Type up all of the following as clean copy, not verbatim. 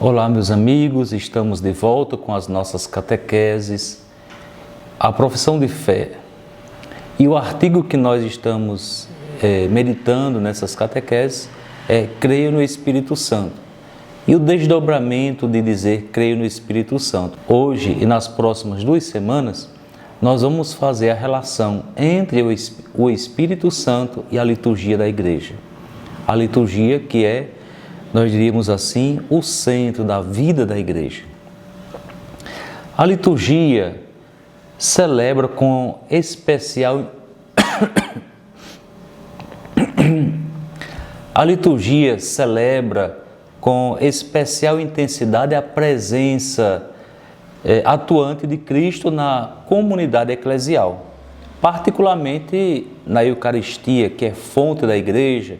Olá, meus amigos, estamos de volta com as nossas catequeses, a profissão de fé. E o artigo que nós estamos meditando nessas catequeses é Creio no Espírito Santo. E o desdobramento de dizer Creio no Espírito Santo. Hoje e nas próximas 2 semanas, nós vamos fazer a relação entre o Espírito Santo e a liturgia da Igreja. A liturgia que é, nós diríamos assim, o centro da vida da Igreja. A liturgia celebra com especial intensidade a presença atuante de Cristo na comunidade eclesial, particularmente na Eucaristia, que é fonte da Igreja,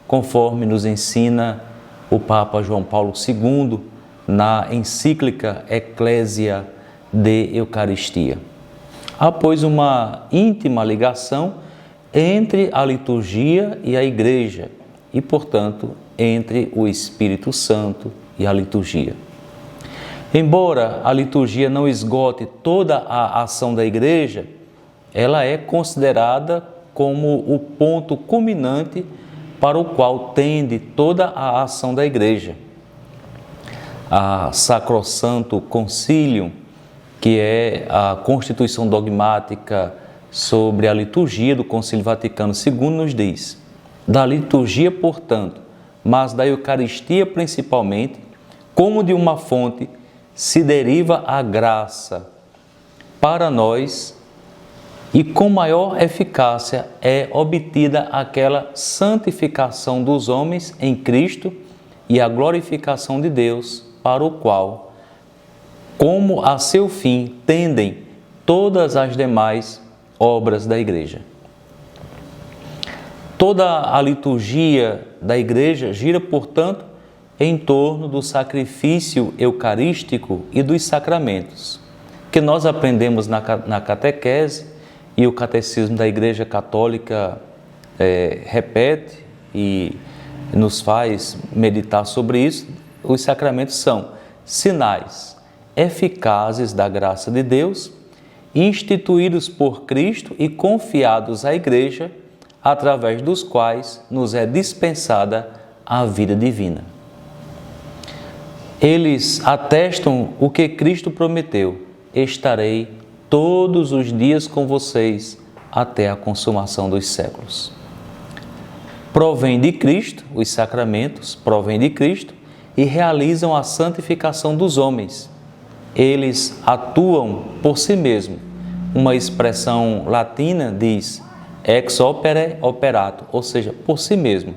conforme nos ensina o Papa João Paulo II na encíclica Ecclesia de Eucaristia. Há, pois, uma íntima ligação entre a liturgia e a Igreja e, portanto, entre o Espírito Santo e a liturgia. Embora a liturgia não esgote toda a ação da Igreja, ela é considerada como o ponto culminante para o qual tende toda a ação da Igreja. A Sacrosanto Concilium, que é a constituição dogmática sobre a liturgia do Concílio Vaticano II, nos diz: da liturgia, portanto, mas da Eucaristia principalmente, como de uma fonte, se deriva a graça para nós e com maior eficácia é obtida aquela santificação dos homens em Cristo e a glorificação de Deus, para o qual, como a seu fim, tendem todas as demais obras da Igreja. Toda a liturgia da Igreja gira, portanto, em torno do sacrifício eucarístico e dos sacramentos, que nós aprendemos na catequese, e o Catecismo da Igreja Católica repete e nos faz meditar sobre isso. Os sacramentos são sinais eficazes da graça de Deus, instituídos por Cristo e confiados à Igreja, através dos quais nos é dispensada a vida divina. Eles atestam o que Cristo prometeu: estarei todos os dias com vocês até a consumação dos séculos. Provém de Cristo, os sacramentos provêm de Cristo e realizam a santificação dos homens. Eles atuam por si mesmos. Uma expressão latina diz ex opere operato, ou seja, por si mesmo.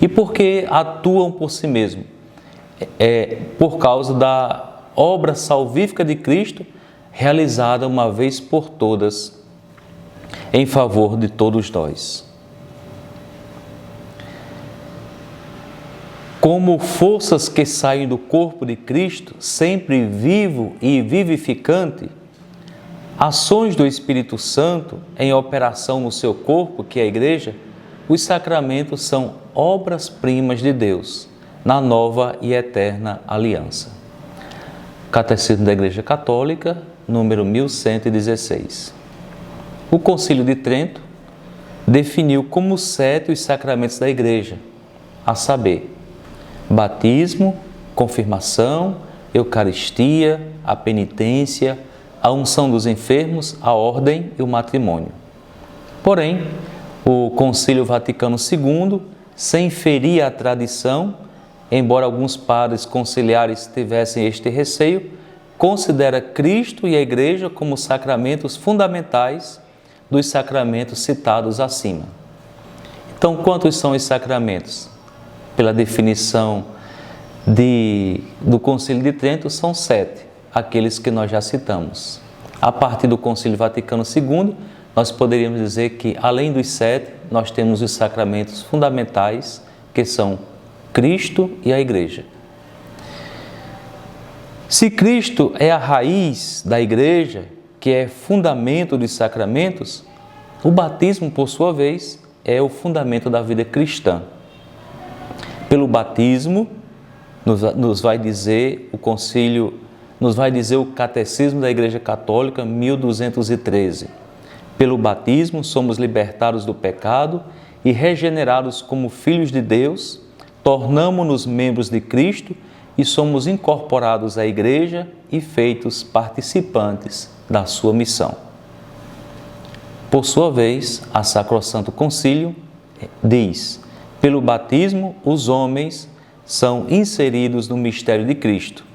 E por que atuam por si mesmo? Por causa da obra salvífica de Cristo, realizada uma vez por todas, em favor de todos nós. Como forças que saem do corpo de Cristo, sempre vivo e vivificante, ações do Espírito Santo em operação no seu corpo, que é a Igreja, os sacramentos são obras-primas de Deus, na nova e eterna aliança. Catecismo da Igreja Católica, número 1116. O Concílio de Trento definiu como 7 os sacramentos da Igreja, a saber, batismo, confirmação, Eucaristia, a penitência, a unção dos enfermos, a ordem e o matrimônio. Porém, o Concílio Vaticano II, sem ferir a tradição, embora alguns padres conciliares tivessem este receio, considera Cristo e a Igreja como sacramentos fundamentais dos sacramentos citados acima. Então, quantos são os sacramentos? Pela definição do Concílio de Trento, são 7, aqueles que nós já citamos. A partir do Concílio Vaticano II, nós poderíamos dizer que, além dos 7, nós temos os sacramentos fundamentais, que são Cristo e a Igreja. Se Cristo é a raiz da Igreja, que é fundamento dos sacramentos, o batismo, por sua vez, é o fundamento da vida cristã. Pelo batismo, nos vai dizer o concílio, nos vai dizer o Catecismo da Igreja Católica, 1213. Pelo batismo somos libertados do pecado e regenerados como filhos de Deus, tornamo-nos membros de Cristo e somos incorporados à Igreja e feitos participantes da sua missão. Por sua vez, a Sacrosanto Concílio diz: pelo batismo, os homens são inseridos no mistério de Cristo.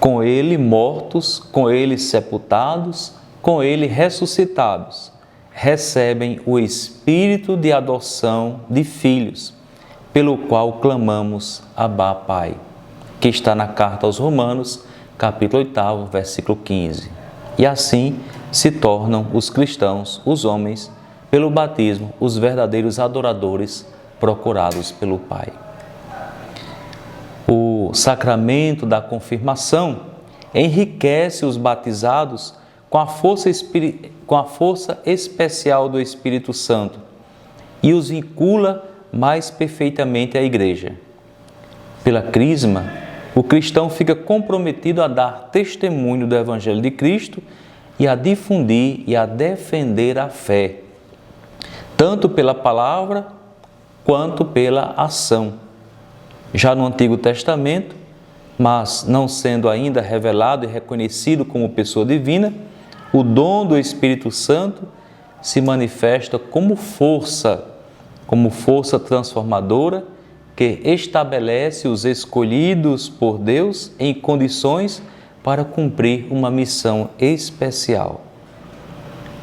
Com Ele mortos, com Ele sepultados, com Ele ressuscitados, recebem o Espírito de adoção de filhos, pelo qual clamamos Abba, Pai, que está na carta aos Romanos, capítulo 8, versículo 15. E assim se tornam os cristãos, os homens, pelo batismo, os verdadeiros adoradores procurados pelo Pai. O sacramento da confirmação enriquece os batizados com a força especial do Espírito Santo e os vincula mais perfeitamente à Igreja. Pela crisma, o cristão fica comprometido a dar testemunho do Evangelho de Cristo e a difundir e a defender a fé, tanto pela palavra quanto pela ação. Já no Antigo Testamento, mas não sendo ainda revelado e reconhecido como pessoa divina, o dom do Espírito Santo se manifesta como força transformadora que estabelece os escolhidos por Deus em condições para cumprir uma missão especial.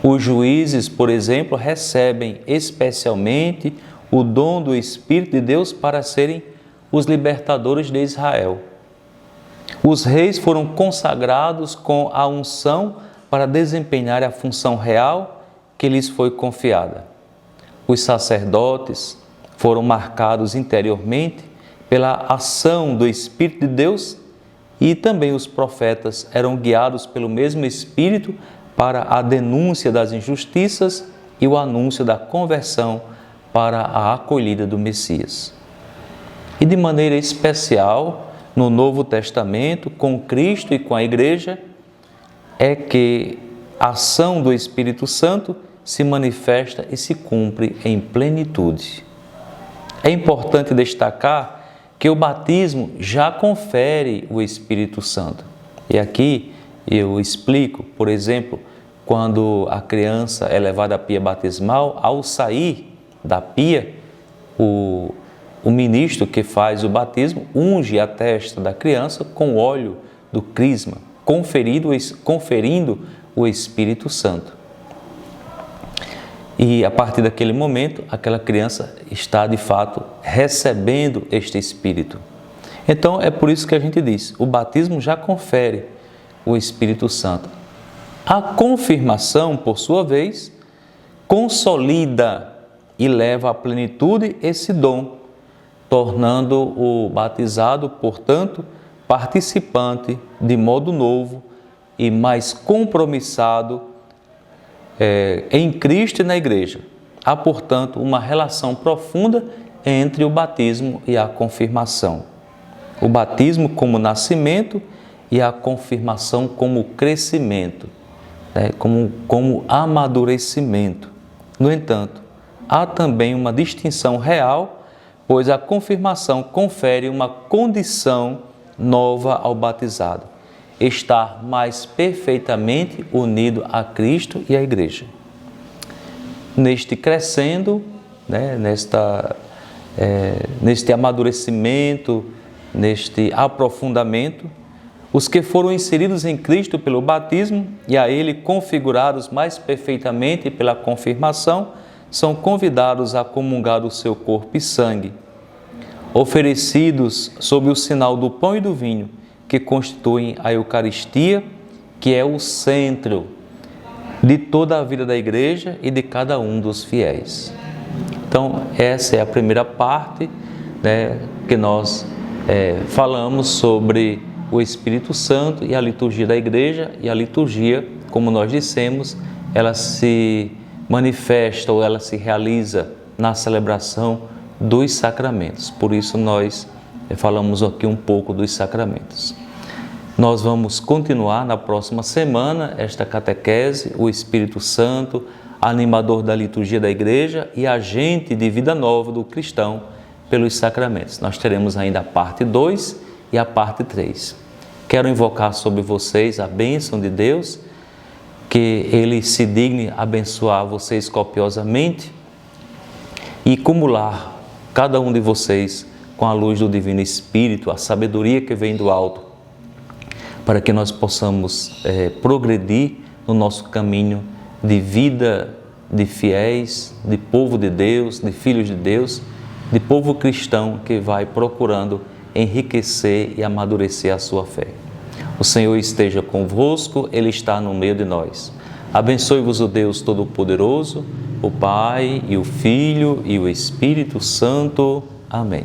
Os juízes, por exemplo, recebem especialmente o dom do Espírito de Deus para serem os libertadores de Israel. Os reis foram consagrados com a unção para desempenhar a função real que lhes foi confiada. Os sacerdotes foram marcados interiormente pela ação do Espírito de Deus e também os profetas eram guiados pelo mesmo Espírito para a denúncia das injustiças e o anúncio da conversão para a acolhida do Messias. E de maneira especial, no Novo Testamento, com Cristo e com a Igreja, é que a ação do Espírito Santo se manifesta e se cumpre em plenitude. É importante destacar que o batismo já confere o Espírito Santo. E aqui eu explico, por exemplo, quando a criança é levada à pia batismal, ao sair da pia, o ministro que faz o batismo unge a testa da criança com o óleo do crisma, conferindo o Espírito Santo. E a partir daquele momento, aquela criança está de fato recebendo este Espírito. Então é por isso que a gente diz, o batismo já confere o Espírito Santo. A confirmação, por sua vez, consolida e leva à plenitude esse dom, tornando o batizado, portanto, participante de modo novo e mais compromissado em Cristo e na Igreja. Há, portanto, uma relação profunda entre o batismo e a confirmação. O batismo como nascimento e a confirmação como crescimento, como amadurecimento. No entanto, há também uma distinção real, pois a confirmação confere uma condição nova ao batizado: estar mais perfeitamente unido a Cristo e à Igreja. Neste crescendo, neste amadurecimento, neste aprofundamento, os que foram inseridos em Cristo pelo batismo e a Ele configurados mais perfeitamente pela confirmação, são convidados a comungar do seu corpo e sangue, oferecidos sob o sinal do pão e do vinho, que constituem a Eucaristia, que é o centro de toda a vida da Igreja e de cada um dos fiéis. Então, essa é a primeira parte, que nós falamos sobre o Espírito Santo e a liturgia da Igreja. E a liturgia, como nós dissemos, ela se manifesta ou ela se realiza na celebração dos sacramentos. Por isso nós falamos aqui um pouco dos sacramentos. Nós vamos continuar na próxima semana esta catequese, o Espírito Santo, animador da liturgia da igreja e agente de vida nova do cristão pelos sacramentos. Nós teremos ainda a parte 2 e a parte 3. Quero invocar sobre vocês a bênção de Deus, que Ele se digne abençoar vocês copiosamente e acumular cada um de vocês com a luz do Divino Espírito, a sabedoria que vem do alto, para que nós possamos progredir no nosso caminho de vida de fiéis, de povo de Deus, de filhos de Deus, de povo cristão que vai procurando enriquecer e amadurecer a sua fé. O Senhor esteja convosco, Ele está no meio de nós. Abençoe-vos o Deus Todo-Poderoso, o Pai e o Filho e o Espírito Santo. Amém.